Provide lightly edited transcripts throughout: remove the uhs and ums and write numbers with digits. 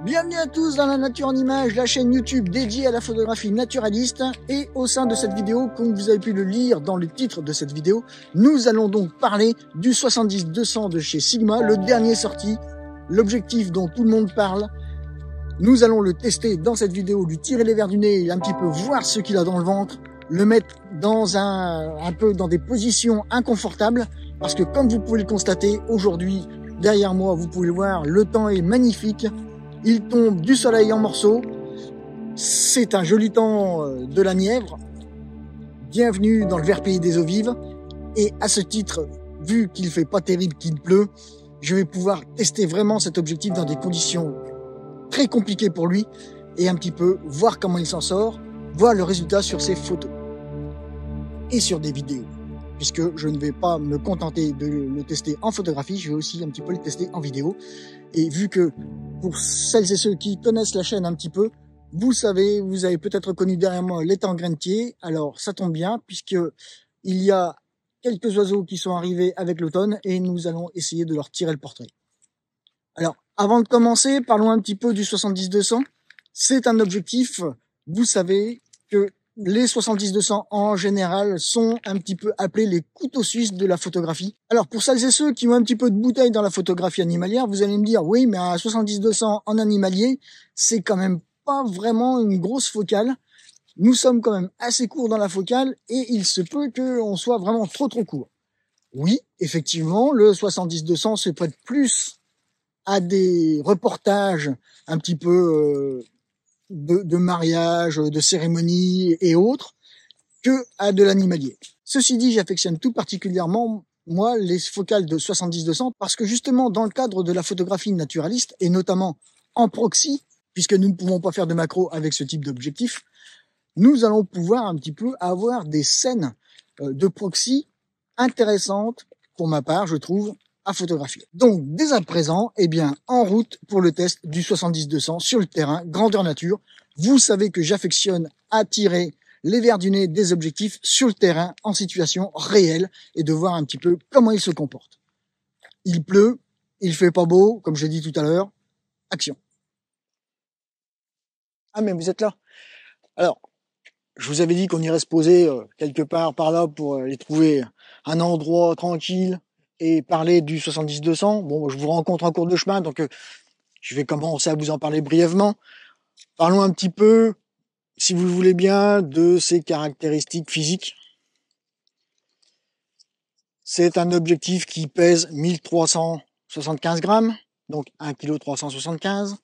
Bienvenue à tous dans La Nature en Images, la chaîne YouTube dédiée à la photographie naturaliste. Et au sein de cette vidéo, comme vous avez pu le lire dans le titre de cette vidéo, nous allons donc parler du 70-200 de chez Sigma, le dernier sorti, l'objectif dont tout le monde parle. Nous allons le tester dans cette vidéo, lui tirer les verres du nez et un petit peu voir ce qu'il a dans le ventre, le mettre dans un peu dans des positions inconfortables, parce que comme vous pouvez le constater, aujourd'hui, derrière moi, vous pouvez le voir, le temps est magnifique. Il tombe du soleil en morceaux. C'est un joli temps de la Nièvre. Bienvenue dans le vert pays des eaux vives. Et à ce titre, vu qu'il fait pas terrible, qu'il pleut, je vais pouvoir tester vraiment cet objectif dans des conditions très compliquées pour lui et un petit peu voir comment il s'en sort, voir le résultat sur ses photos et sur des vidéos. Puisque je ne vais pas me contenter de le tester en photographie, je vais aussi un petit peu le tester en vidéo. Et vu que pour celles et ceux qui connaissent la chaîne un petit peu, vous savez, vous avez peut-être reconnu derrière moi l'étang grainetier. Alors ça tombe bien puisque il y a quelques oiseaux qui sont arrivés avec l'automne et nous allons essayer de leur tirer le portrait. Alors avant de commencer, parlons un petit peu du 70-200. C'est un objectif, vous savez que les 70-200 en général sont un petit peu appelés les couteaux suisses de la photographie. Alors pour celles et ceux qui ont un petit peu de bouteille dans la photographie animalière, vous allez me dire oui, mais un 70-200 en animalier, c'est quand même pas vraiment une grosse focale. Nous sommes quand même assez courts dans la focale et il se peut qu'on soit vraiment trop court. Oui, effectivement, le 70-200 se prête plus à des reportages un petit peu de mariage, de cérémonie et autres, que à de l'animalier. Ceci dit, j'affectionne tout particulièrement, moi, les focales de 70-200, parce que justement, dans le cadre de la photographie naturaliste, et notamment en proxy, puisque nous ne pouvons pas faire de macro avec ce type d'objectif, nous allons pouvoir un petit peu avoir des scènes de proxy intéressantes, pour ma part, je trouve, à photographier. Donc, dès à présent, eh bien, en route pour le test du 70-200 sur le terrain, grandeur nature. Vous savez que j'affectionne à tirer les verres du nez des objectifs sur le terrain, en situation réelle, et de voir un petit peu comment ils se comportent. Il pleut, il fait pas beau, comme j'ai dit tout à l'heure. Action. Ah, mais vous êtes là. Alors, je vous avais dit qu'on irait se poser quelque part par là pour aller trouver un endroit tranquille, et parler du 70-200. Bon, je vous rencontre en cours de chemin, donc je vais commencer à vous en parler brièvement. Parlons un petit peu, si vous le voulez bien, de ses caractéristiques physiques. C'est un objectif qui pèse 1375 grammes, donc 1,375 kg.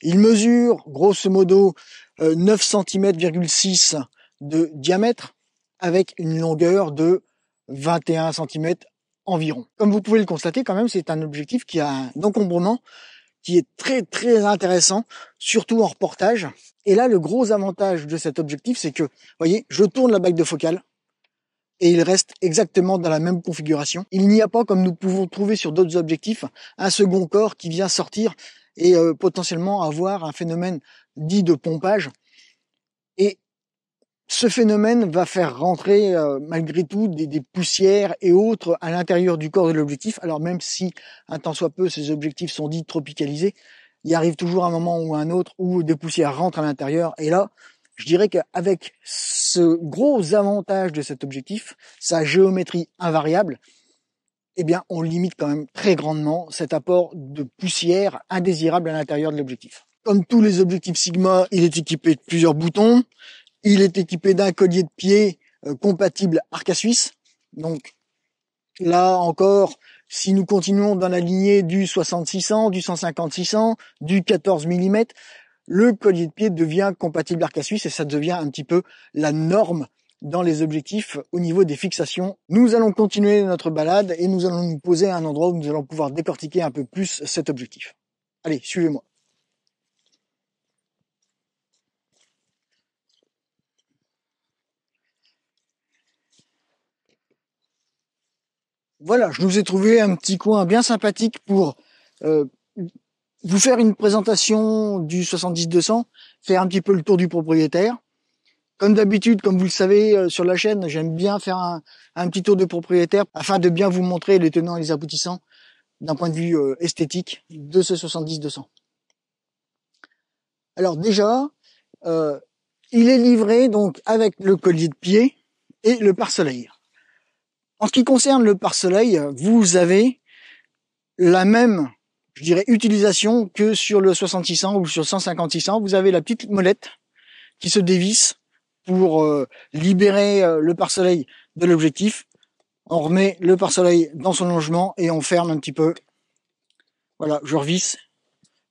Il mesure, grosso modo, 9 cm,6 de diamètre, avec une longueur de 21 cm environ. Comme vous pouvez le constater, quand même, c'est un objectif qui a un encombrement qui est très intéressant, surtout en reportage. Et là, le gros avantage de cet objectif, c'est que, vous voyez, je tourne la bague de focale et il reste exactement dans la même configuration. Il n'y a pas, comme nous pouvons trouver sur d'autres objectifs, un second corps qui vient sortir et potentiellement avoir un phénomène dit de pompage. Et ce phénomène va faire rentrer malgré tout des poussières et autres à l'intérieur du corps de l'objectif. Alors même si un tant soit peu ces objectifs sont dits tropicalisés, il arrive toujours un moment ou un autre où des poussières rentrent à l'intérieur. Et là, je dirais qu'avec ce gros avantage de cet objectif, sa géométrie invariable, eh bien on limite quand même très grandement cet apport de poussière indésirable à l'intérieur de l'objectif. Comme tous les objectifs Sigma, il est équipé de plusieurs boutons. Il est équipé d'un collier de pied compatible arc à Suisse. Donc là encore, si nous continuons dans la lignée du 60-600, du 150-600, du 14 mm, le collier de pied devient compatible arc à Suisse et ça devient un petit peu la norme dans les objectifs au niveau des fixations. Nous allons continuer notre balade et nous allons nous poser à un endroit où nous allons pouvoir décortiquer un peu plus cet objectif. Allez, suivez-moi. Voilà, je nous ai trouvé un petit coin bien sympathique pour vous faire une présentation du 70-200, faire un petit peu le tour du propriétaire. Comme d'habitude, comme vous le savez sur la chaîne, j'aime bien faire un petit tour de propriétaire afin de bien vous montrer les tenants et les aboutissants d'un point de vue esthétique de ce 70-200. Alors déjà, il est livré donc avec le collier de pied et le pare-soleil. En ce qui concerne le pare-soleil, vous avez la même, je dirais, utilisation que sur le 6600 ou sur le 150-600. Vous avez la petite molette qui se dévisse pour libérer le pare-soleil de l'objectif. On remet le pare-soleil dans son logement et on ferme un petit peu. Voilà, je revisse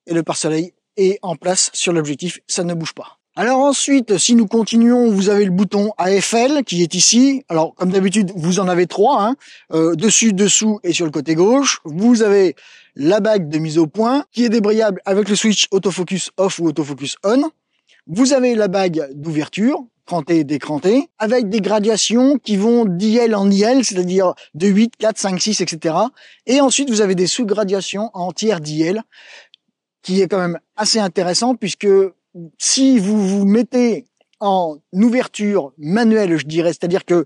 et le pare-soleil est en place sur l'objectif, ça ne bouge pas. Alors ensuite, si nous continuons, vous avez le bouton AFL qui est ici. Alors comme d'habitude, vous en avez trois, hein, dessus, dessous et sur le côté gauche. Vous avez la bague de mise au point qui est débrayable avec le switch autofocus off ou autofocus on. Vous avez la bague d'ouverture, crantée, décrantée, avec des gradations qui vont d'IL en IL, c'est-à-dire de 8, 4, 5, 6, etc. Et ensuite, vous avez des sous-gradations en tiers d'IL, qui est quand même assez intéressant, puisque si vous vous mettez en ouverture manuelle, je dirais, c'est-à-dire que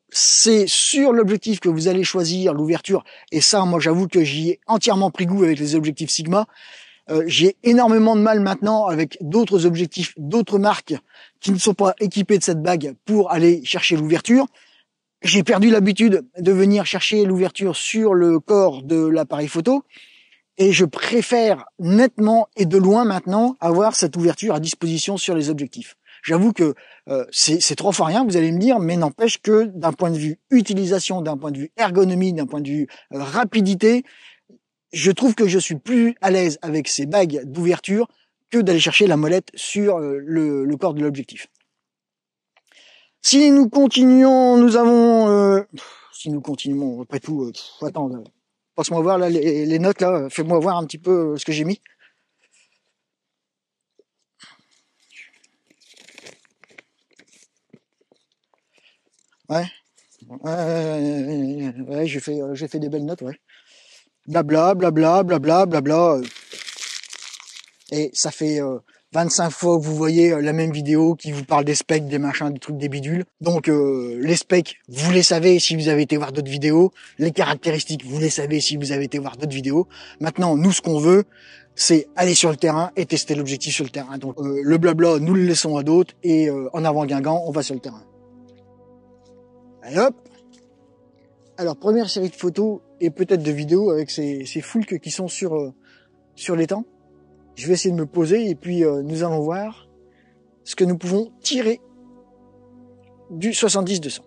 c'est sur l'objectif que vous allez choisir l'ouverture, et ça, moi, j'avoue que j'y ai entièrement pris goût avec les objectifs Sigma. J'ai énormément de mal maintenant avec d'autres objectifs, d'autres marques qui ne sont pas équipées de cette bague pour aller chercher l'ouverture. J'ai perdu l'habitude de venir chercher l'ouverture sur le corps de l'appareil photo. Et je préfère nettement et de loin maintenant avoir cette ouverture à disposition sur les objectifs. J'avoue que c'est 3 fois rien, vous allez me dire, mais n'empêche que d'un point de vue utilisation, d'un point de vue ergonomie, d'un point de vue rapidité, je trouve que je suis plus à l'aise avec ces bagues d'ouverture que d'aller chercher la molette sur le corps de l'objectif. Si nous continuons, nous avons... si nous continuons, après tout... attends, passe-moi voir là, les notes, là. Fais-moi voir un petit peu ce que j'ai mis. Ouais. Ouais, j'ai fait des belles notes, ouais. Blabla, blabla, blabla, blabla. Et ça fait 25 fois que vous voyez la même vidéo qui vous parle des specs, des machins, des trucs, des bidules. Donc les specs, vous les savez si vous avez été voir d'autres vidéos. Les caractéristiques, vous les savez si vous avez été voir d'autres vidéos. Maintenant, nous, ce qu'on veut, c'est aller sur le terrain et tester l'objectif sur le terrain. Donc le blabla, nous le laissons à d'autres et en avant Guingamp, on va sur le terrain. Allez hop. Alors première série de photos et peut-être de vidéos avec ces foulques qui sont sur l'étang. Je vais essayer de me poser et puis nous allons voir ce que nous pouvons tirer du 70-200.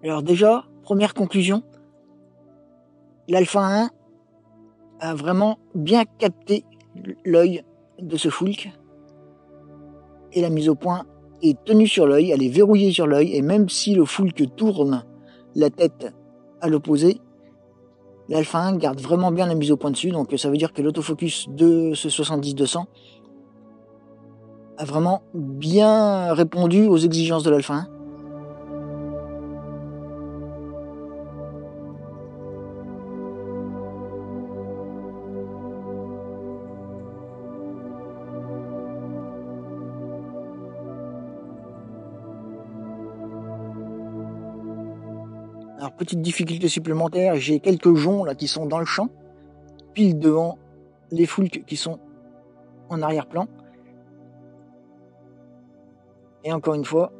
Alors déjà, première conclusion, l'Alpha 1 a vraiment bien capté l'œil de ce foulque et la mise au point est tenue sur l'œil, elle est verrouillée sur l'œil et même si le foulque tourne la tête à l'opposé, l'Alpha 1 garde vraiment bien la mise au point dessus, donc ça veut dire que l'autofocus de ce 70-200 a vraiment bien répondu aux exigences de l'Alpha 1. Alors petite difficulté supplémentaire, j'ai quelques joncs là qui sont dans le champ, pile devant les foulques qui sont en arrière-plan. Et encore une fois,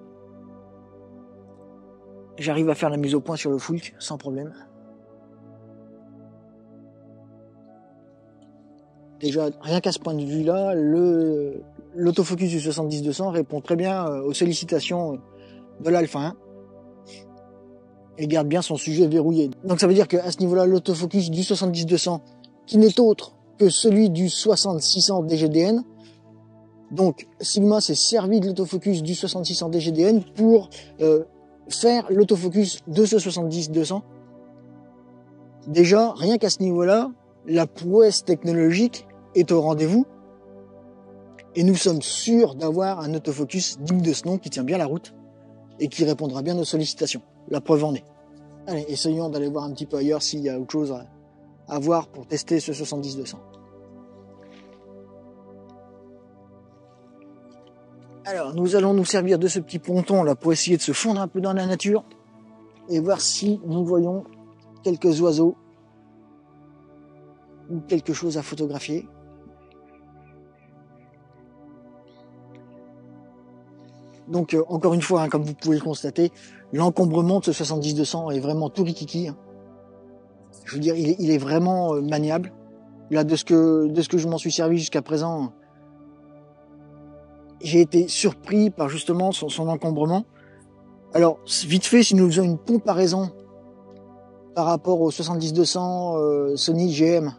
j'arrive à faire la mise au point sur le foulque sans problème. Déjà, rien qu'à ce point de vue-là, l'autofocus du 70-200 répond très bien aux sollicitations de l'Alpha 1. Et garde bien son sujet verrouillé. Donc ça veut dire qu'à ce niveau-là, l'autofocus du 70-200, qui n'est autre que celui du 60-600 DGDN, donc Sigma s'est servi de l'autofocus du 60-600 DGDN pour faire l'autofocus de ce 70-200. Déjà, rien qu'à ce niveau-là, la prouesse technologique est au rendez-vous. Et nous sommes sûrs d'avoir un autofocus digne de ce nom qui tient bien la route et qui répondra bien aux sollicitations. La preuve en est. Allez, essayons d'aller voir un petit peu ailleurs s'il y a autre chose à voir pour tester ce 70-200. Alors, nous allons nous servir de ce petit ponton là pour essayer de se fondre un peu dans la nature et voir si nous voyons quelques oiseaux ou quelque chose à photographier. Donc encore une fois, hein, comme vous pouvez le constater, l'encombrement de ce 70-200 est vraiment tout rikiki. Hein. Je veux dire, il est vraiment maniable. Là, de ce que je m'en suis servi jusqu'à présent, j'ai été surpris par justement son encombrement. Alors, vite fait, si nous faisons une comparaison par rapport au 70-200 Sony GM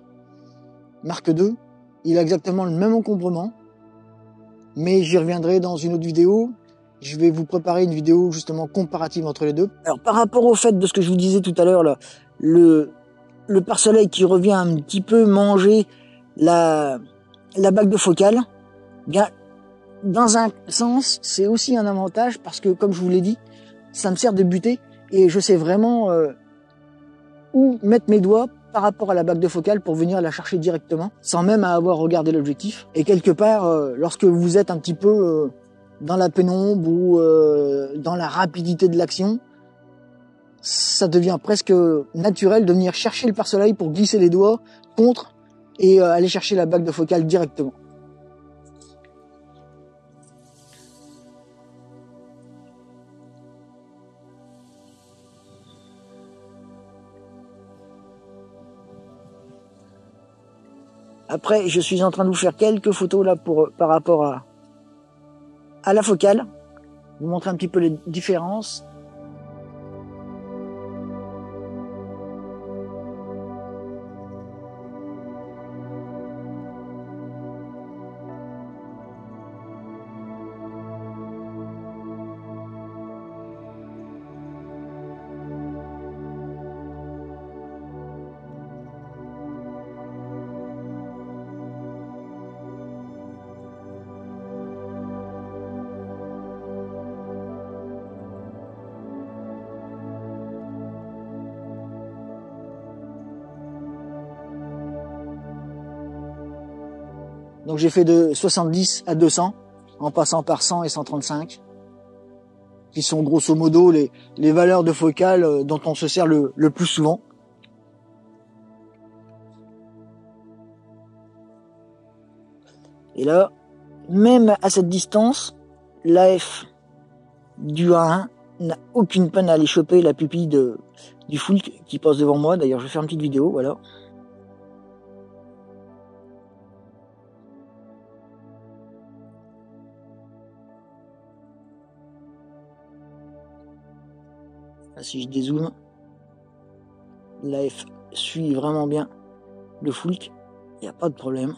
Mark II, il a exactement le même encombrement, mais j'y reviendrai dans une autre vidéo. Je vais vous préparer une vidéo justement comparative entre les deux. Alors, par rapport au fait de ce que je vous disais tout à l'heure, là, le pare-soleil qui revient un petit peu manger la bague de focale, bien, dans un sens, c'est aussi un avantage parce que, comme je vous l'ai dit, ça me sert de butée et je sais vraiment où mettre mes doigts par rapport à la bague de focale pour venir la chercher directement, sans même avoir regardé l'objectif. Et quelque part, lorsque vous êtes un petit peu dans la pénombre ou dans la rapidité de l'action, ça devient presque naturel de venir chercher le pare-soleil pour glisser les doigts contre et aller chercher la bague de focale directement. Après, je suis en train de vous faire quelques photos là par rapport à la focale, vous montrer un petit peu les différences. Donc j'ai fait de 70 à 200, en passant par 100 et 135, qui sont grosso modo les valeurs de focale dont on se sert le plus souvent. Et là, même à cette distance, l'AF du A1 n'a aucune peine à aller choper la pupille du Fulk qui passe devant moi. D'ailleurs, je vais faire une petite vidéo, voilà. Là, si je dézoome, l'AF suit vraiment bien le Fulk, il n'y a pas de problème.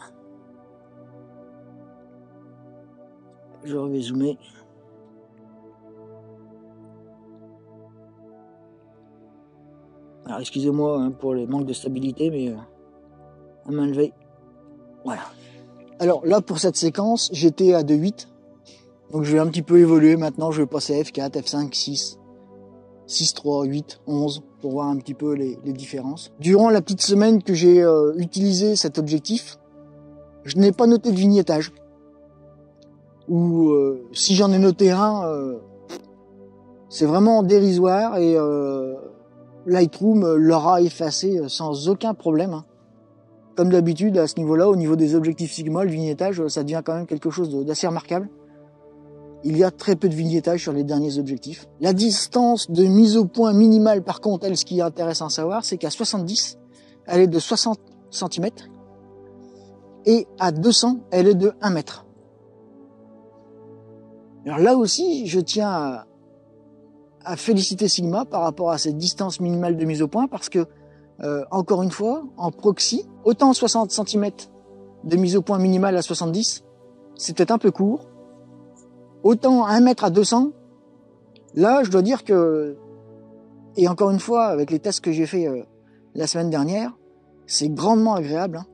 Je vais zoomer. Alors excusez-moi hein, pour les manques de stabilité, mais à main levée, voilà. Alors là pour cette séquence, j'étais à 2.8, donc je vais un petit peu évoluer maintenant, je vais passer à F4, F5, 6, 6, 3, 8, 11, pour voir un petit peu les différences. Durant la petite semaine que j'ai utilisé cet objectif, je n'ai pas noté de vignettage. Ou si j'en ai noté un, c'est vraiment dérisoire et Lightroom l'aura effacé sans aucun problème. Hein. Comme d'habitude, à ce niveau-là, au niveau des objectifs Sigma, le vignettage, ça devient quand même quelque chose d'assez remarquable. Il y a très peu de vignettage sur les derniers objectifs. La distance de mise au point minimale, par contre, elle, ce qui est intéressant à savoir, c'est qu'à 70, elle est de 60 cm et à 200, elle est de 1 mètre. Alors là aussi, je tiens à féliciter Sigma par rapport à cette distance minimale de mise au point parce que, encore une fois, en proxy, autant 60 cm de mise au point minimale à 70, c'est peut-être un peu court. Autant 1 mètre à 200, là, je dois dire que, et encore une fois, avec les tests que j'ai fait la semaine dernière, c'est grandement agréable. Hein.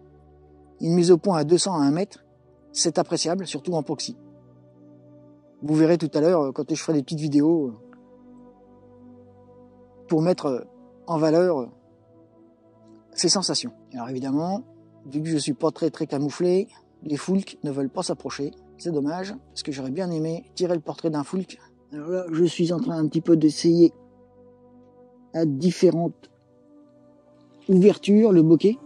Une mise au point à 200 à 1 mètre, c'est appréciable, surtout en proxy. Vous verrez tout à l'heure quand je ferai des petites vidéos pour mettre en valeur ces sensations. Alors évidemment, vu que je suis pas très camouflé, les Fulk ne veulent pas s'approcher. C'est dommage, parce que j'aurais bien aimé tirer le portrait d'un Fulk. Alors là, je suis en train un petit peu d'essayer à différentes ouvertures le bokeh.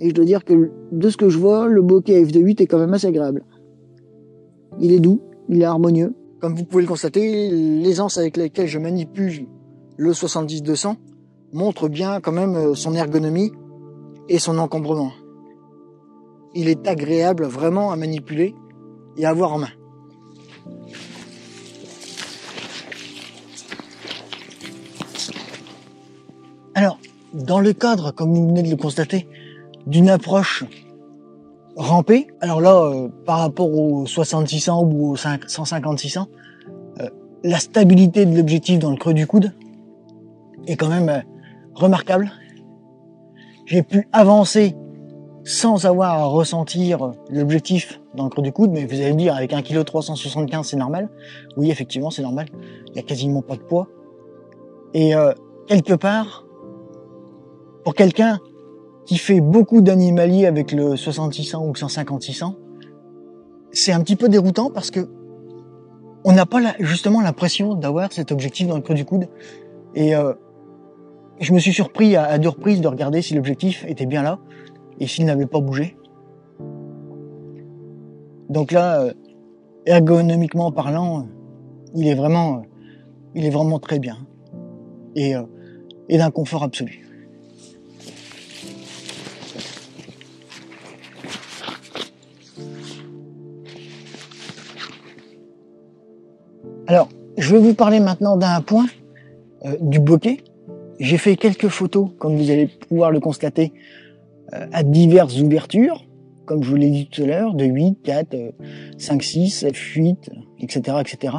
Et je dois dire que de ce que je vois, le bokeh à f2.8 est quand même assez agréable. Il est doux, il est harmonieux. Comme vous pouvez le constater, l'aisance avec laquelle je manipule le 70-200 montre bien quand même son ergonomie et son encombrement. Il est agréable vraiment à manipuler et à avoir en main. Alors, dans le cadre, comme vous venez de le constater, d'une approche rampée, alors là, par rapport au 60-600 ou au 150-600, la stabilité de l'objectif dans le creux du coude est quand même remarquable. J'ai pu avancer sans avoir à ressentir l'objectif dans le creux du coude, mais vous allez me dire, avec 1,375 kg, c'est normal. Oui, effectivement, c'est normal. Il n'y a quasiment pas de poids. Et quelque part, pour quelqu'un qui fait beaucoup d'animalier avec le 60-600 ou 150-600, c'est un petit peu déroutant parce que on n'a pas justement l'impression d'avoir cet objectif dans le creux du coude. Et je me suis surpris à 2 reprises de regarder si l'objectif était bien là et s'il n'avait pas bougé. Donc là, ergonomiquement parlant, il est vraiment très bien et d'un confort absolu. Alors, je vais vous parler maintenant d'un point du bokeh. J'ai fait quelques photos, comme vous allez pouvoir le constater, à diverses ouvertures, comme je vous l'ai dit tout à l'heure, de 8, 4, 5, 6, F8, etc., etc.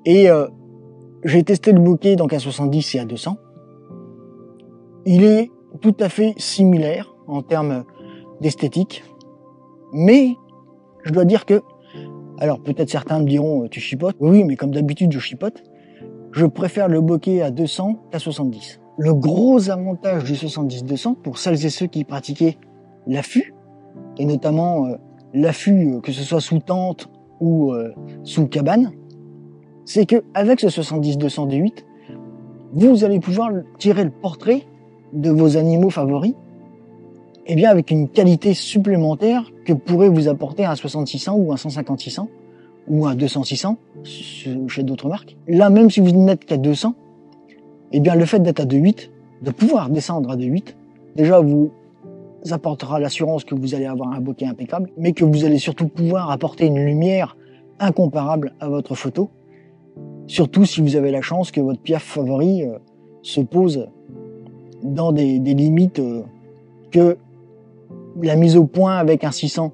Et j'ai testé le bokeh donc à 70 et à 200. Il est tout à fait similaire en termes d'esthétique, mais je dois dire que, alors peut-être certains me diront tu chipotes, oui, mais comme d'habitude je chipote, je préfère le bokeh à 200 qu'à 70. Le gros avantage du 70-200 pour celles et ceux qui pratiquaient l'affût, et notamment l'affût que ce soit sous tente ou sous cabane, c'est que avec ce 70-200 D8, vous allez pouvoir tirer le portrait de vos animaux favoris, et bien avec une qualité supplémentaire que pourrait vous apporter un 60-600 ou un 150-600 ou un 200-600 chez d'autres marques. Là, même si vous n'êtes qu'à 200, eh bien le fait d'être à 2.8, de pouvoir descendre à 2.8, déjà vous apportera l'assurance que vous allez avoir un bokeh impeccable, mais que vous allez surtout pouvoir apporter une lumière incomparable à votre photo, surtout si vous avez la chance que votre piaf favori se pose dans des limites que la mise au point avec un 600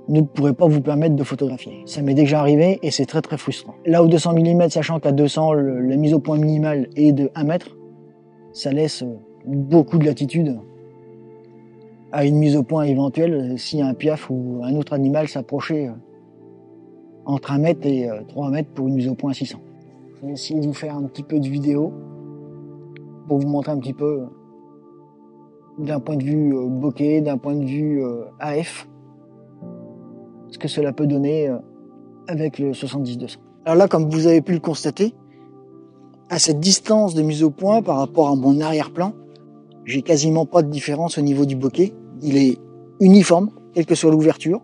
ne pourrait pas vous permettre de photographier. Ça m'est déjà arrivé et c'est très très frustrant. Là au 200 mm, sachant qu'à 200 la mise au point minimale est de 1 mètre, ça laisse beaucoup de latitude à une mise au point éventuelle si un piaf ou un autre animal s'approchait entre 1 mètre et 3 mètres pour une mise au point à 600. Je vais essayer de vous faire un petit peu de vidéo pour vous montrer un petit peu d'un point de vue bokeh, d'un point de vue AF, ce que cela peut donner avec le 70-200. Alors là, comme vous avez pu le constater, à cette distance de mise au point par rapport à mon arrière-plan, j'ai quasiment pas de différence au niveau du bokeh. Il est uniforme, quelle que soit l'ouverture.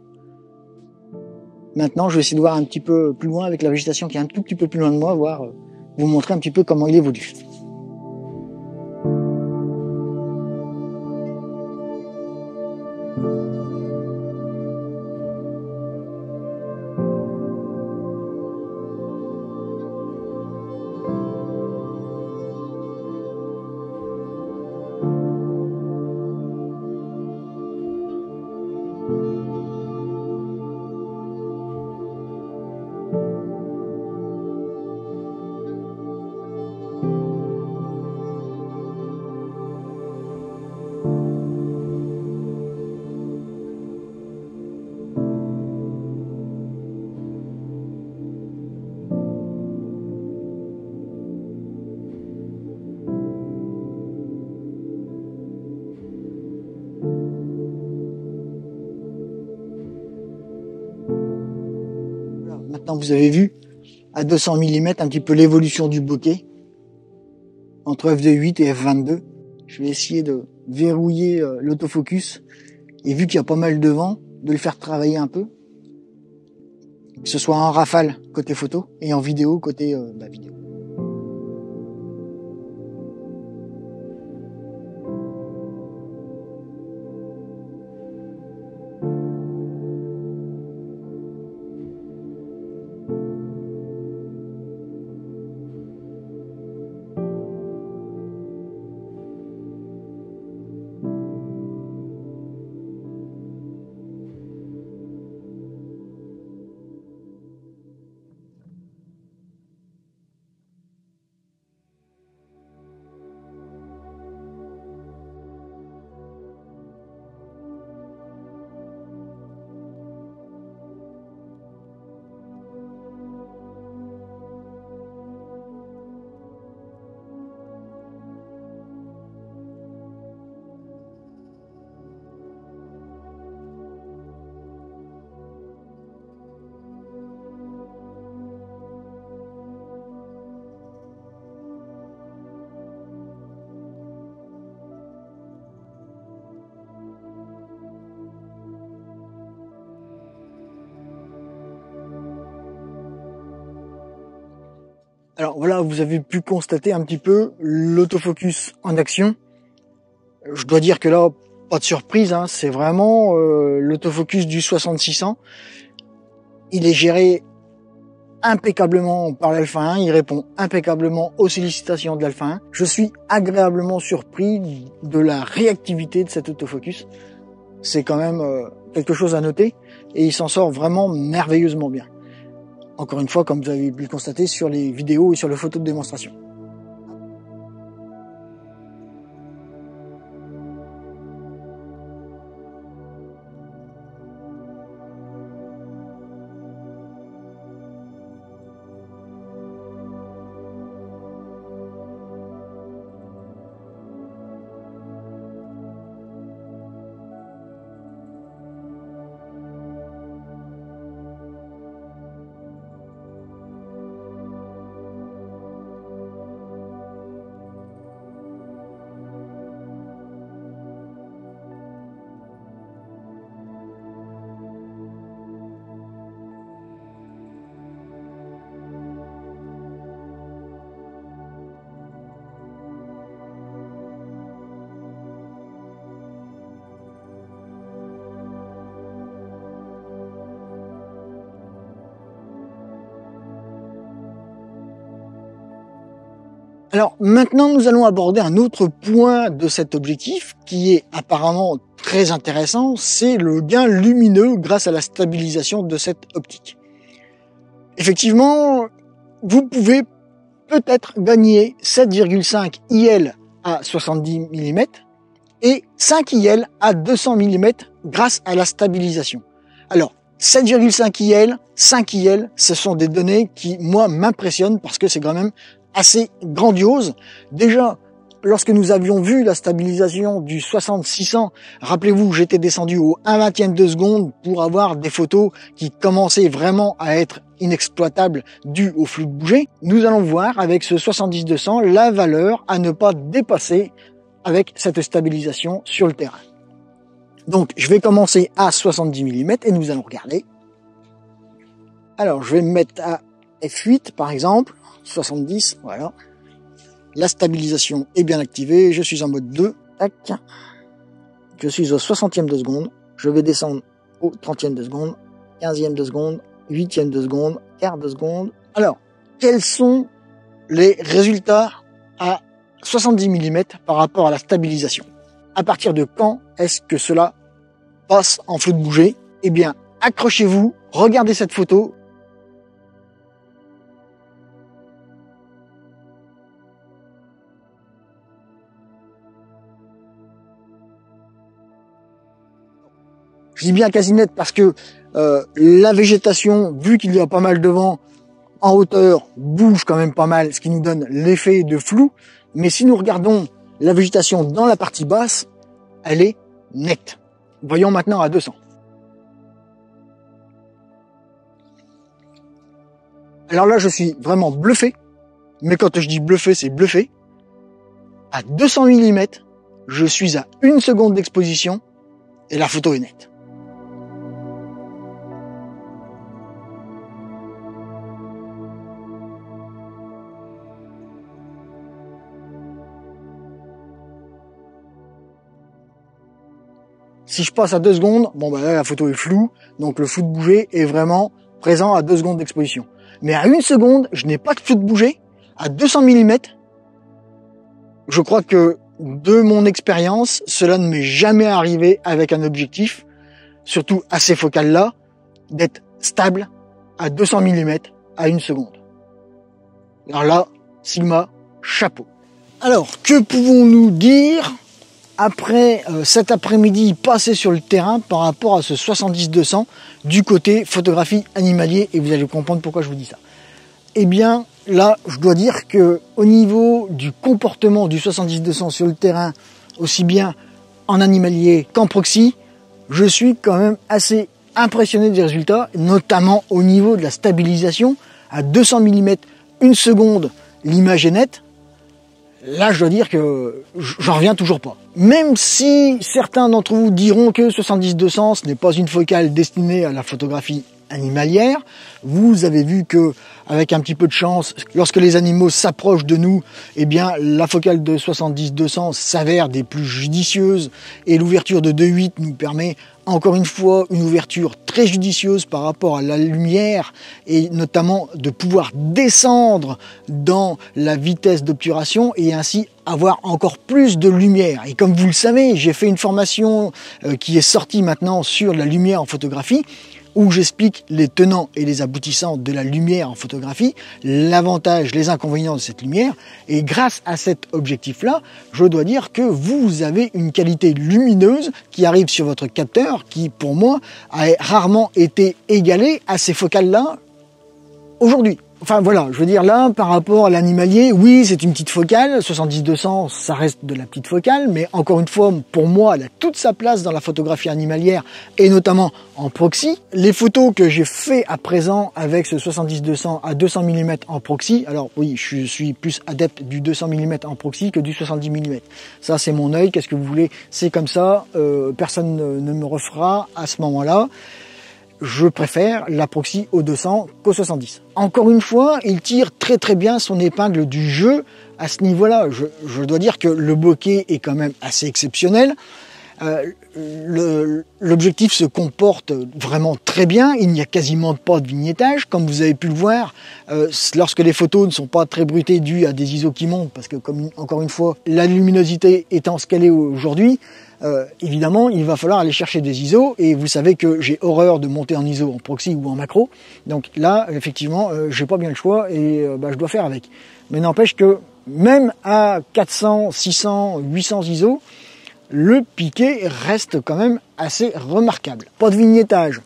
Maintenant, je vais essayer de voir un petit peu plus loin avec la végétation qui est un tout petit peu plus loin de moi, voir vous montrer un petit peu comment il évolue. Maintenant, vous avez vu à 200 mm un petit peu l'évolution du bokeh entre f2.8 et f22. Je vais essayer de verrouiller l'autofocus, et vu qu'il y a pas mal de vent, de le faire travailler un peu, que ce soit en rafale côté photo et en vidéo côté vidéo. Alors voilà, vous avez pu constater un petit peu l'autofocus en action. Je dois dire que là, pas de surprise, hein, c'est vraiment l'autofocus du 6600. Il est géré impeccablement par l'Alpha 1, il répond impeccablement aux sollicitations de l'Alpha 1. Je suis agréablement surpris de la réactivité de cet autofocus. C'est quand même quelque chose à noter et il s'en sort vraiment merveilleusement bien. Encore une fois, comme vous avez pu le constater sur les vidéos et sur les photos de démonstration. Alors maintenant, nous allons aborder un autre point de cet objectif qui est apparemment très intéressant, c'est le gain lumineux grâce à la stabilisation de cette optique. Effectivement, vous pouvez peut-être gagner 7,5 IL à 70 mm et 5 IL à 200 mm grâce à la stabilisation. Alors, 7,5 IL, 5 IL, ce sont des données qui, moi, m'impressionnent parce que c'est quand même assez grandiose. Déjà, lorsque nous avions vu la stabilisation du 60-600, rappelez-vous, j'étais descendu au 1/20 de seconde pour avoir des photos qui commençaient vraiment à être inexploitables dû au flou de bouger. Nous allons voir avec ce 70-200 la valeur à ne pas dépasser avec cette stabilisation sur le terrain. Donc, je vais commencer à 70 mm et nous allons regarder. Alors, je vais me mettre à F8 par exemple. 70, voilà. La stabilisation est bien activée, je suis en mode 2, tac. Je suis au 60e de seconde, je vais descendre au 30e de seconde, 15e de seconde, 8e de seconde, quart de seconde. Alors, quels sont les résultats à 70 mm par rapport à la stabilisation? À partir de quand est-ce que cela passe en flou de bouger? Eh bien, accrochez-vous, regardez cette photo. Je dis bien quasi net parce que la végétation, vu qu'il y a pas mal de vent en hauteur, bouge quand même pas mal, ce qui nous donne l'effet de flou. Mais si nous regardons la végétation dans la partie basse, elle est nette. Voyons maintenant à 200. Alors là, je suis vraiment bluffé. Mais quand je dis bluffé, c'est bluffé. À 200 mm, je suis à 1 seconde d'exposition et la photo est nette. Si je passe à 2 secondes, bon bah là la photo est floue, donc le flou de bouger est vraiment présent à 2 secondes d'exposition. Mais à 1 seconde, je n'ai pas de flou de bouger. À 200 mm, je crois que de mon expérience, cela ne m'est jamais arrivé avec un objectif, surtout à ces focales-là, d'être stable à 200 mm à 1 seconde. Alors là, Sigma, chapeau. Alors, que pouvons-nous dire après cet après-midi passé sur le terrain par rapport à ce 70-200 du côté photographie animalier, et vous allez comprendre pourquoi je vous dis ça. Eh bien, là, je dois dire que au niveau du comportement du 70-200 sur le terrain, aussi bien en animalier qu'en proxy, je suis quand même assez impressionné des résultats, notamment au niveau de la stabilisation. À 200 mm, 1 seconde, l'image est nette. Là, je dois dire que j'en reviens toujours pas. Même si certains d'entre vous diront que 70-200, ce n'est pas une focale destinée à la photographie animalière, vous avez vu que, avec un petit peu de chance, lorsque les animaux s'approchent de nous, eh bien, la focale de 70-200 s'avère des plus judicieuses et l'ouverture de 2.8 nous permet encore une fois une ouverture très judicieuse par rapport à la lumière et notamment de pouvoir descendre dans la vitesse d'obturation et ainsi avoir encore plus de lumière. Et comme vous le savez, j'ai fait une formation qui est sortie maintenant sur la lumière en photographie, où j'explique les tenants et les aboutissants de la lumière en photographie, l'avantage, les inconvénients de cette lumière. Et grâce à cet objectif-là, je dois dire que vous avez une qualité lumineuse qui arrive sur votre capteur, qui pour moi a rarement été égalée à ces focales-là aujourd'hui. Enfin voilà, je veux dire là, par rapport à l'animalier, oui, c'est une petite focale, 70-200, ça reste de la petite focale, mais encore une fois, pour moi, elle a toute sa place dans la photographie animalière, et notamment en proxy. Les photos que j'ai fait à présent avec ce 70-200 à 200 mm en proxy, alors oui, je suis plus adepte du 200 mm en proxy que du 70 mm. Ça, c'est mon œil, qu'est-ce que vous voulez, c'est comme ça, personne ne me refera à ce moment-là. Je préfère la proxy au 200 qu'au 70. Encore une fois, il tire très très bien son épingle du jeu à ce niveau-là. Je dois dire que le bokeh est quand même assez exceptionnel. L'objectif se comporte vraiment très bien, il n'y a quasiment pas de vignettage, comme vous avez pu le voir, lorsque les photos ne sont pas très brutées dues à des ISO qui montent, parce que comme encore une fois, la luminosité étant ce qu'elle est aujourd'hui, évidemment il va falloir aller chercher des ISO, et vous savez que j'ai horreur de monter en ISO en proxy ou en macro, donc là effectivement j'ai pas bien le choix et je dois faire avec. Mais n'empêche que même à 400, 600, 800 ISO, le piqué reste quand même assez remarquable. Pas de vignettage.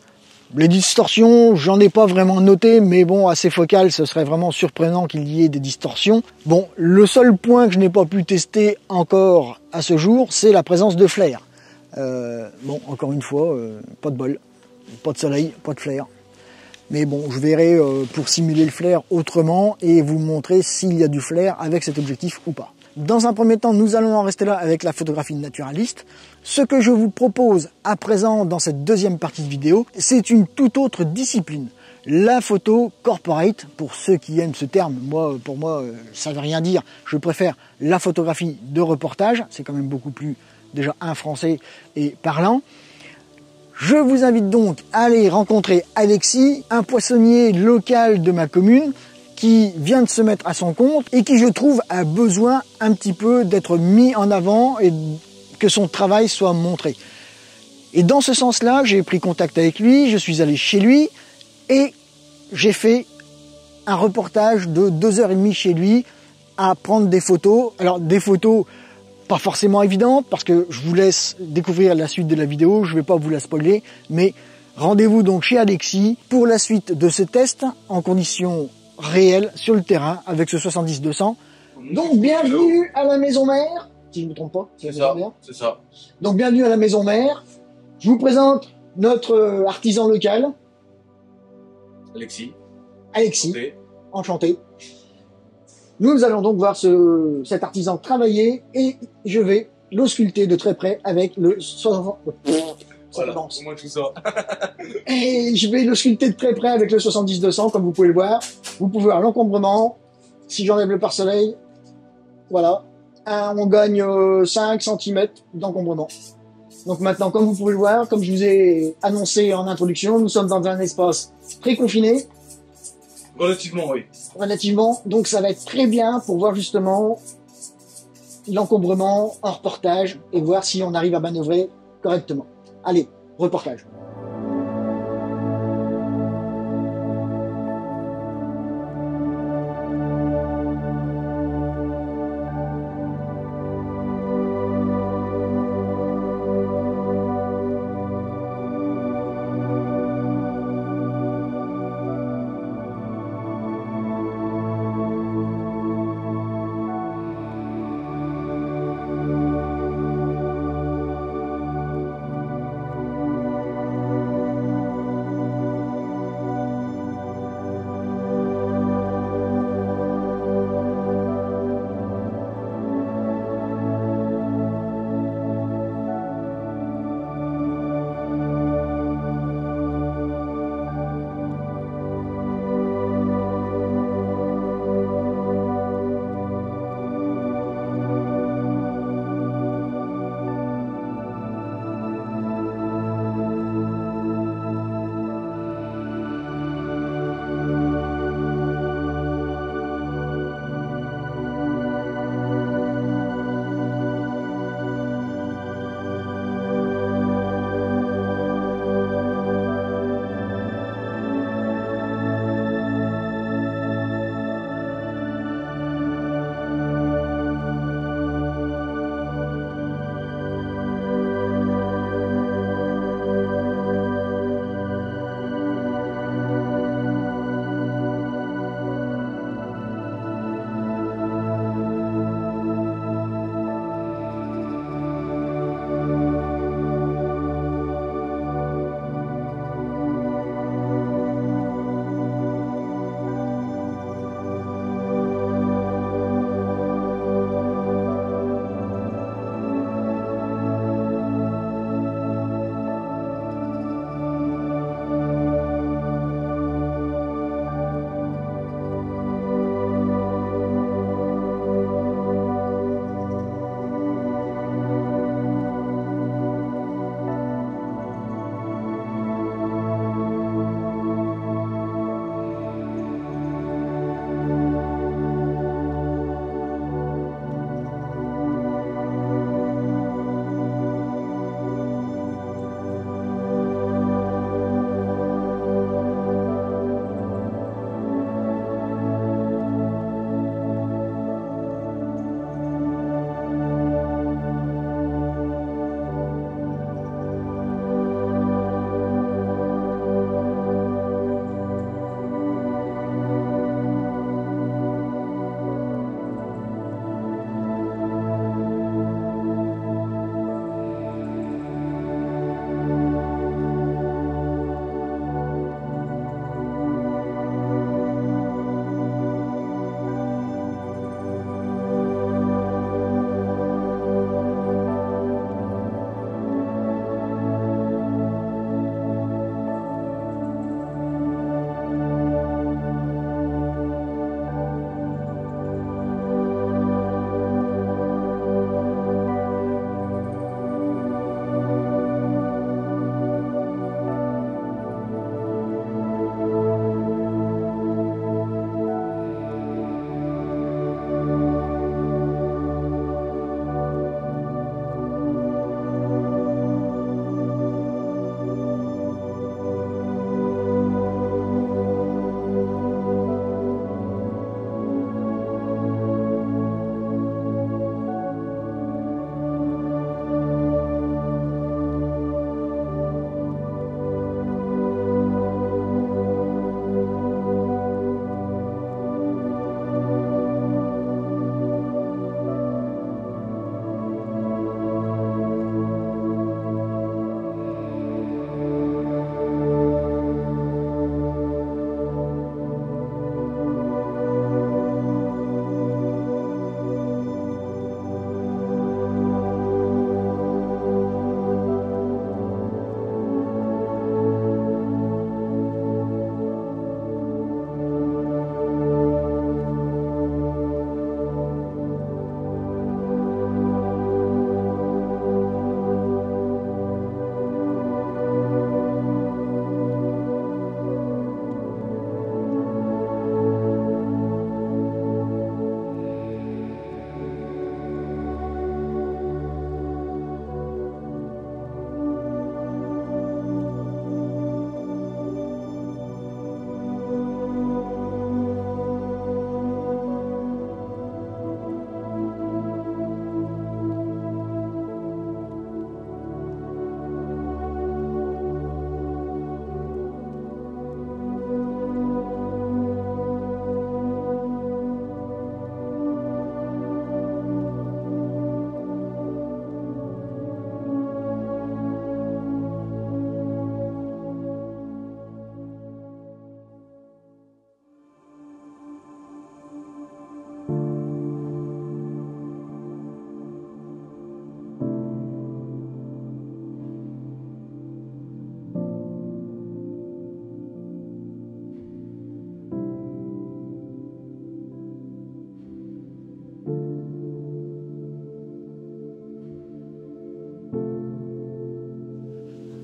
Les distorsions, j'en ai pas vraiment noté, mais bon, à ces focales, ce serait vraiment surprenant qu'il y ait des distorsions. Bon, le seul point que je n'ai pas pu tester encore à ce jour, c'est la présence de flares. Bon, encore une fois, pas de bol. Pas de soleil, pas de flares. Mais bon, je verrai pour simuler le flare autrement et vous montrer s'il y a du flare avec cet objectif ou pas. Dans un premier temps, nous allons en rester là avec la photographie naturaliste. Ce que je vous propose à présent dans cette deuxième partie de vidéo, c'est une toute autre discipline. La photo corporate, pour ceux qui aiment ce terme, pour moi, ça ne veut rien dire. Je préfère la photographie de reportage, c'est quand même beaucoup plus, déjà, français et parlant. Je vous invite donc à aller rencontrer Alexis, un poissonnier local de ma commune, qui vient de se mettre à son compte et qui, je trouve, a besoin un petit peu d'être mis en avant et que son travail soit montré. Et dans ce sens-là, j'ai pris contact avec lui, je suis allé chez lui et j'ai fait un reportage de 2h30 chez lui à prendre des photos. Alors des photos pas forcément évidentes parce que je vous laisse découvrir la suite de la vidéo, je ne vais pas vous la spoiler, mais rendez-vous donc chez Alexis pour la suite de ce test en conditions réel sur le terrain avec ce 70-200. Donc bienvenue à la maison mère, si je ne me trompe pas. C'est ça, c'est ça. Donc bienvenue à la maison mère. Je vous présente notre artisan local. Alexis. Alexis. Enchanté. Nous allons donc voir cet artisan travailler et je vais l'ausculter de très près avec le... Voilà, au moins tout ça. Et je vais l'ausculter de très près avec le 70-200, comme vous pouvez le voir. Vous pouvez voir l'encombrement. Si j'enlève le pare-soleil, voilà. On gagne 5 cm d'encombrement. Donc maintenant, comme vous pouvez le voir, comme je vous ai annoncé en introduction, nous sommes dans un espace très confiné. Relativement, oui. Relativement. Donc ça va être très bien pour voir justement l'encombrement en reportage et voir si on arrive à manœuvrer correctement. Allez, reportage.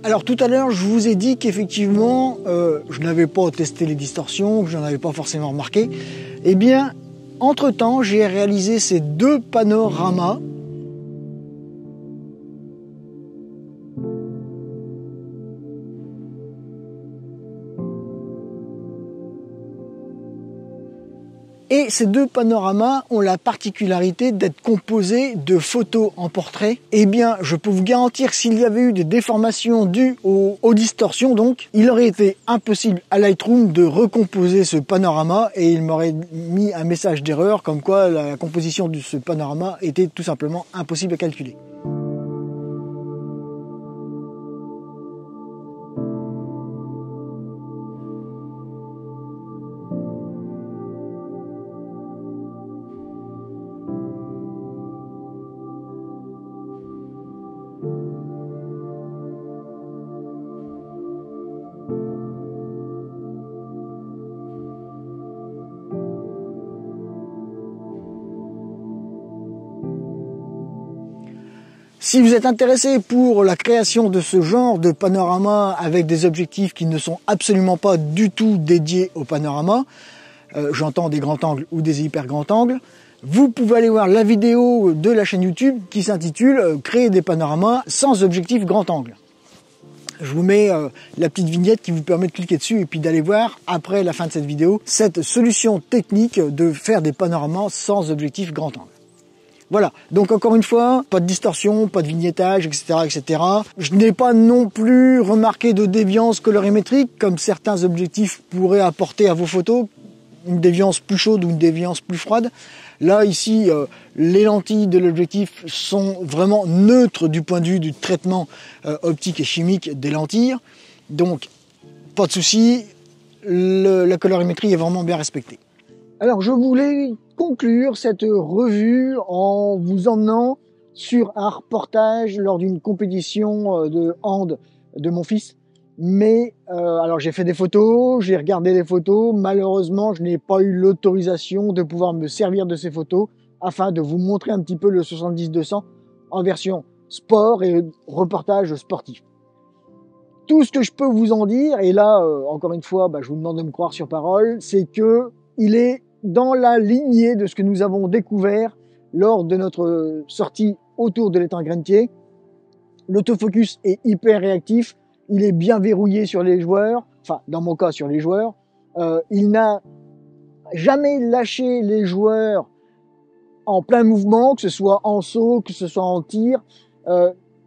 Alors tout à l'heure, je vous ai dit qu'effectivement, je n'avais pas testé les distorsions, que je n'en avais pas forcément remarqué. Eh bien, entre-temps, j'ai réalisé ces deux panoramas. Et ces deux panoramas ont la particularité d'être composés de photos en portrait. Eh bien, je peux vous garantir que s'il y avait eu des déformations dues aux distorsions, donc, il aurait été impossible à Lightroom de recomposer ce panorama et il m'aurait mis un message d'erreur comme quoi la composition de ce panorama était tout simplement impossible à calculer. Si vous êtes intéressé pour la création de ce genre de panorama avec des objectifs qui ne sont absolument pas du tout dédiés au panorama, j'entends des grands angles ou des hyper grands angles, vous pouvez aller voir la vidéo de la chaîne YouTube qui s'intitule « Créer des panoramas sans objectif grand angle ». Je vous mets la petite vignette qui vous permet de cliquer dessus et puis d'aller voir, après la fin de cette vidéo, cette solution technique de faire des panoramas sans objectif grand angle. Voilà, donc encore une fois, pas de distorsion, pas de vignettage, etc., etc. Je n'ai pas non plus remarqué de déviance colorimétrique, comme certains objectifs pourraient apporter à vos photos, une déviance plus chaude ou une déviance plus froide. Là, ici, les lentilles de l'objectif sont vraiment neutres du point de vue du traitement optique et chimique des lentilles. Donc, pas de souci, la colorimétrie est vraiment bien respectée. Alors, je voulais conclure cette revue en vous emmenant sur un reportage lors d'une compétition de hand de mon fils. Mais alors j'ai fait des photos, j'ai regardé les photos, malheureusement je n'ai pas eu l'autorisation de pouvoir me servir de ces photos afin de vous montrer un petit peu le 70-200 en version sport et reportage sportif. Tout ce que je peux vous en dire, et là encore une fois je vous demande de me croire sur parole, c'est que il est dans la lignée de ce que nous avons découvert lors de notre sortie autour de l'étang Grentier. L'autofocus est hyper réactif, il est bien verrouillé sur les joueurs, enfin dans mon cas sur les joueurs. Il n'a jamais lâché les joueurs en plein mouvement, que ce soit en saut, que ce soit en tir,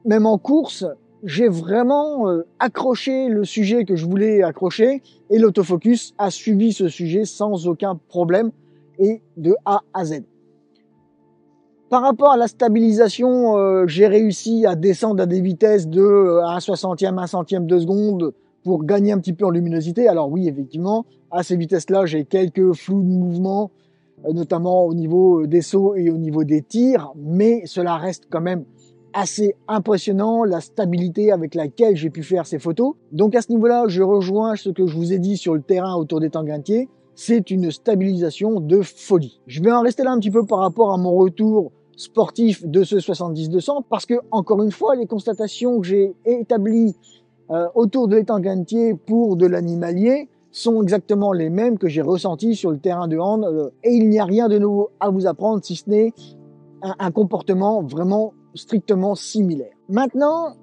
même en course. J'ai vraiment accroché le sujet que je voulais accrocher et l'autofocus a suivi ce sujet sans aucun problème et de A à Z. Par rapport à la stabilisation, j'ai réussi à descendre à des vitesses de 1 60e, 1 centième de seconde pour gagner un petit peu en luminosité. Alors oui, effectivement, à ces vitesses-là, j'ai quelques flous de mouvement, notamment au niveau des sauts et au niveau des tirs, mais cela reste quand même assez impressionnant, la stabilité avec laquelle j'ai pu faire ces photos. Donc à ce niveau-là, je rejoins ce que je vous ai dit sur le terrain autour d'étang Grentier. C'est une stabilisation de folie. Je vais en rester là un petit peu par rapport à mon retour sportif de ce 70-200 parce que, encore une fois, les constatations que j'ai établies autour de l'étang Grentier pour de l'animalier sont exactement les mêmes que j'ai ressenties sur le terrain de hand et il n'y a rien de nouveau à vous apprendre si ce n'est un comportement vraiment strictement similaire. Maintenant,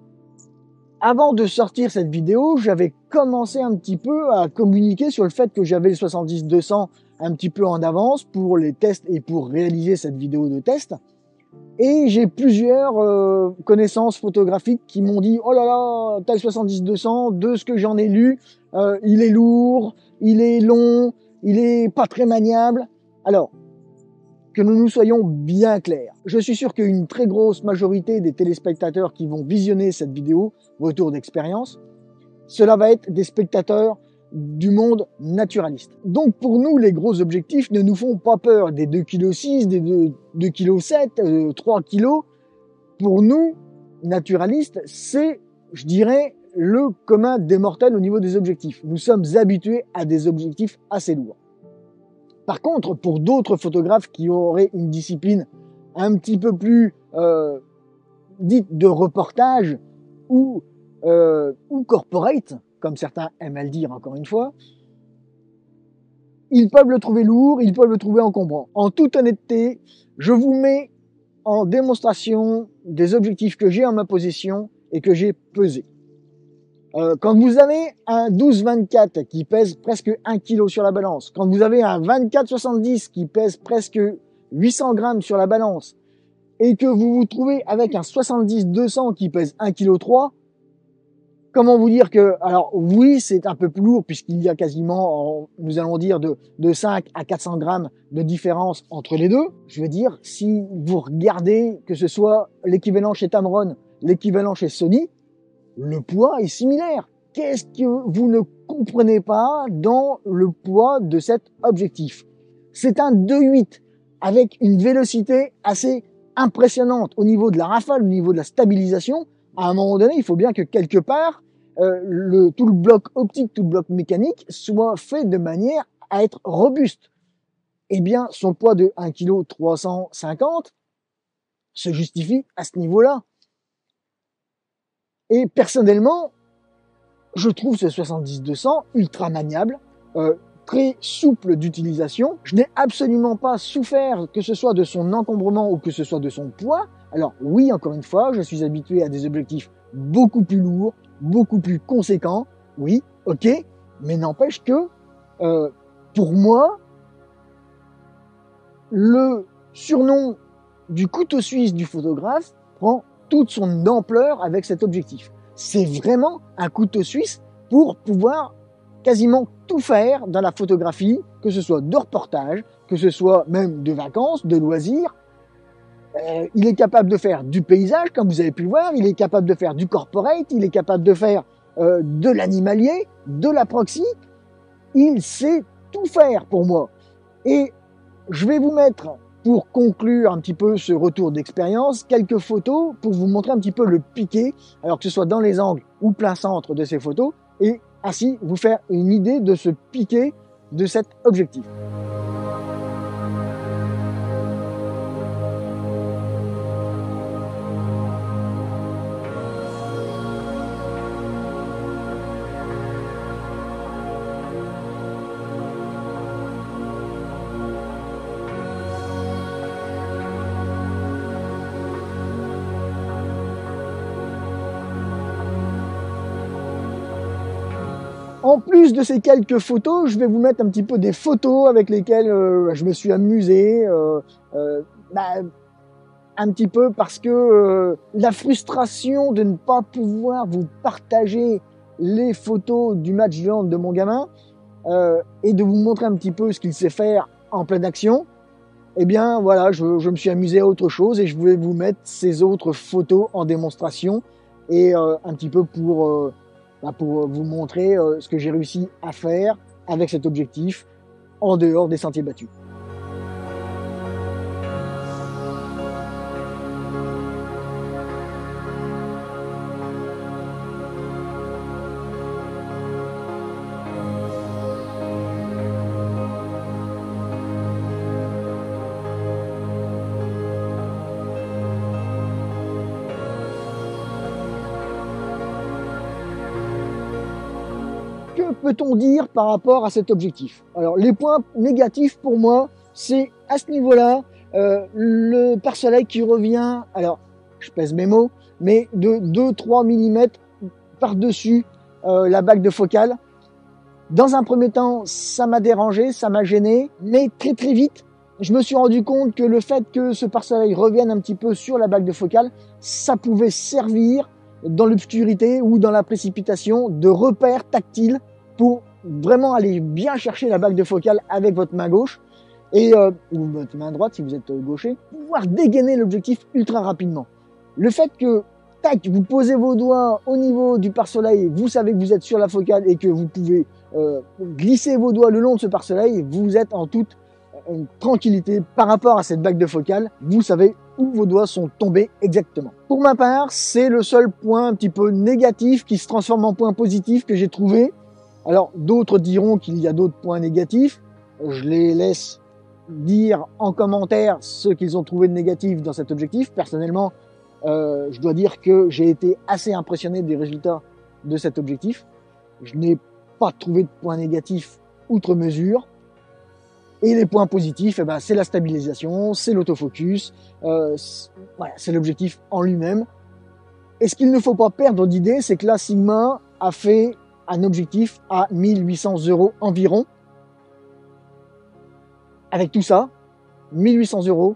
avant de sortir cette vidéo, j'avais commencé un petit peu à communiquer sur le fait que j'avais le 70-200 un petit peu en avance pour les tests et pour réaliser cette vidéo de test. Et j'ai plusieurs connaissances photographiques qui m'ont dit « Oh là là, t'as le 70-200, de ce que j'en ai lu, il est lourd, il est long, il est pas très maniable. » Alors, que nous nous soyons bien clairs. Je suis sûr qu'une très grosse majorité des téléspectateurs qui vont visionner cette vidéo, retour d'expérience, cela va être des spectateurs du monde naturaliste. Donc pour nous, les gros objectifs ne nous font pas peur. Des 2,6 kg, des 2,7 kg, 3 kg. Pour nous, naturalistes, c'est, je dirais, le commun des mortels au niveau des objectifs. Nous sommes habitués à des objectifs assez lourds. Par contre, pour d'autres photographes qui auraient une discipline un petit peu plus dite de reportage ou ou corporate, comme certains aiment à le dire encore une fois, ils peuvent le trouver lourd, ils peuvent le trouver encombrant. En toute honnêteté, je vous mets en démonstration des objectifs que j'ai en ma possession et que j'ai pesés. Quand vous avez un 12-24 qui pèse presque 1 kg sur la balance, quand vous avez un 24-70 qui pèse presque 800 grammes sur la balance, et que vous vous trouvez avec un 70-200 qui pèse 1,3 kg, comment vous dire que, alors oui, c'est un peu plus lourd puisqu'il y a quasiment, nous allons dire, de 5 à 400 grammes de différence entre les deux. Je veux dire, si vous regardez que ce soit l'équivalent chez Tamron, l'équivalent chez Sony, le poids est similaire. Qu'est-ce que vous ne comprenez pas dans le poids de cet objectif? C'est un 2.8 avec une vélocité assez impressionnante au niveau de la rafale, au niveau de la stabilisation. À un moment donné, il faut bien que quelque part, tout le bloc optique, tout le bloc mécanique soit fait de manière à être robuste. Eh bien, son poids de 1,350 kg se justifie à ce niveau-là. Et personnellement, je trouve ce 70-200 ultra maniable, très souple d'utilisation. Je n'ai absolument pas souffert que ce soit de son encombrement ou que ce soit de son poids. Alors oui, encore une fois, je suis habitué à des objectifs beaucoup plus lourds, beaucoup plus conséquents. Oui, ok, mais n'empêche que pour moi, le surnom du couteau suisse du photographe prend toute son ampleur avec cet objectif. C'est vraiment un couteau suisse pour pouvoir quasiment tout faire dans la photographie, que ce soit de reportage, que ce soit même de vacances, de loisirs. Il est capable de faire du paysage, comme vous avez pu le voir, il est capable de faire du corporate, il est capable de faire de l'animalier, de la proxy. Il sait tout faire pour moi. Et je vais vous mettre, pour conclure un petit peu ce retour d'expérience, quelques photos pour vous montrer un petit peu le piqué, alors que ce soit dans les angles ou plein centre de ces photos, et ainsi vous faire une idée de ce piqué de cet objectif. En plus de ces quelques photos, je vais vous mettre un petit peu des photos avec lesquelles je me suis amusé, un petit peu parce que la frustration de ne pas pouvoir vous partager les photos du match de hand de mon gamin et de vous montrer un petit peu ce qu'il sait faire en pleine action, eh bien voilà, je me suis amusé à autre chose et je voulais vous mettre ces autres photos en démonstration et un petit peu pour vous montrer ce que j'ai réussi à faire avec cet objectif en dehors des sentiers battus. Que peut-on dire par rapport à cet objectif? Alors, les points négatifs pour moi, c'est à ce niveau-là, le pare-soleil qui revient, alors, je pèse mes mots, mais de 2-3 mm par-dessus la bague de focale. Dans un premier temps, ça m'a dérangé, ça m'a gêné, mais très très vite, je me suis rendu compte que le fait que ce pare-soleil revienne un petit peu sur la bague de focale, ça pouvait servir dans l'obscurité ou dans la précipitation de repère tactile pour vraiment aller bien chercher la bague de focale avec votre main gauche et ou votre main droite si vous êtes gaucher, pouvoir dégainer l'objectif ultra rapidement. Le fait que tac, vous posez vos doigts au niveau du pare-soleil, vous savez que vous êtes sur la focale et que vous pouvez glisser vos doigts le long de ce pare-soleil, vous êtes en toute tranquillité par rapport à cette bague de focale, vous savez où vos doigts sont tombés exactement. Pour ma part, c'est le seul point un petit peu négatif qui se transforme en point positif que j'ai trouvé. Alors d'autres diront qu'il y a d'autres points négatifs, je les laisse dire en commentaire ce qu'ils ont trouvé de négatif dans cet objectif. Personnellement, Je dois dire que j'ai été assez impressionné des résultats de cet objectif. Je n'ai pas trouvé de points négatifs outre mesure. Et les points positifs, eh ben, c'est la stabilisation, c'est l'autofocus, voilà, c'est l'objectif en lui-même. Et ce qu'il ne faut pas perdre d'idée, c'est que là, Sigma a fait un objectif à 1800 € environ. Avec tout ça, 1800 €.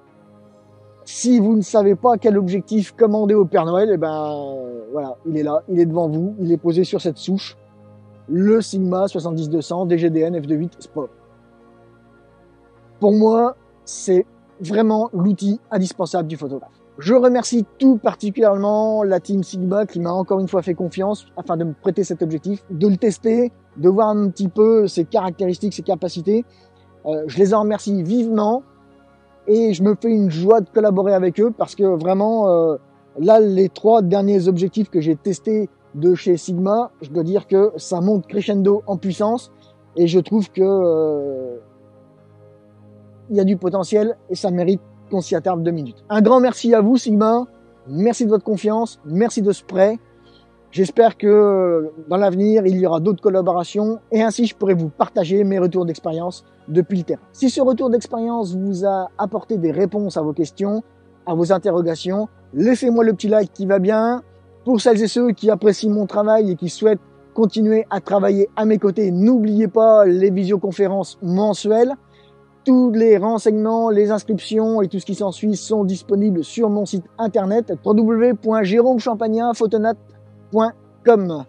Si vous ne savez pas quel objectif commander au Père Noël, eh ben, voilà, il est là, il est devant vous, il est posé sur cette souche. Le Sigma 70-200 DGDN f2.8 Sport. Pour moi, c'est vraiment l'outil indispensable du photographe. Je remercie tout particulièrement la team Sigma qui m'a encore une fois fait confiance afin de me prêter cet objectif, de le tester, de voir un petit peu ses caractéristiques, ses capacités. Je les en remercie vivement et je me fais une joie de collaborer avec eux parce que vraiment, là, les 3 derniers objectifs que j'ai testés de chez Sigma, je dois dire que ça monte crescendo en puissance et je trouve que il y a du potentiel et ça mérite qu'on s'y attarde 2 minutes. Un grand merci à vous Sigma, merci de votre confiance, merci de ce prêt. J'espère que dans l'avenir, il y aura d'autres collaborations et ainsi je pourrai vous partager mes retours d'expérience depuis le terrain. Si ce retour d'expérience vous a apporté des réponses à vos questions, à vos interrogations, laissez-moi le petit like qui va bien. Pour celles et ceux qui apprécient mon travail et qui souhaitent continuer à travailler à mes côtés, n'oubliez pas les visioconférences mensuelles. Tous les renseignements, les inscriptions et tout ce qui s'ensuit sont disponibles sur mon site internet www.jeromechampagnat.photonat.com.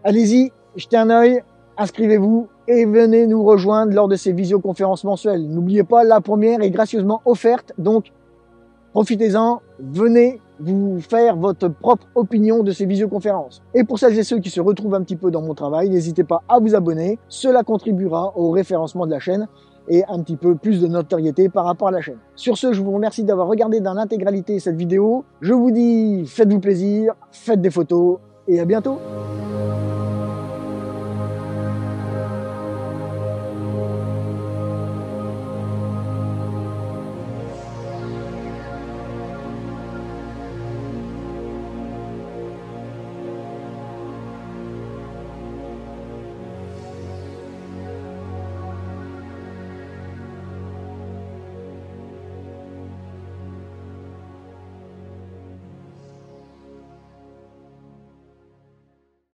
Allez-y, jetez un œil, inscrivez-vous et venez nous rejoindre lors de ces visioconférences mensuelles. N'oubliez pas, la première est gracieusement offerte, donc profitez-en, venez vous faire votre propre opinion de ces visioconférences. Et pour celles et ceux qui se retrouvent un petit peu dans mon travail, n'hésitez pas à vous abonner, cela contribuera au référencement de la chaîne et un petit peu plus de notoriété par rapport à la chaîne. Sur ce, je vous remercie d'avoir regardé dans l'intégralité cette vidéo. Je vous dis, faites-vous plaisir, faites des photos et à bientôt.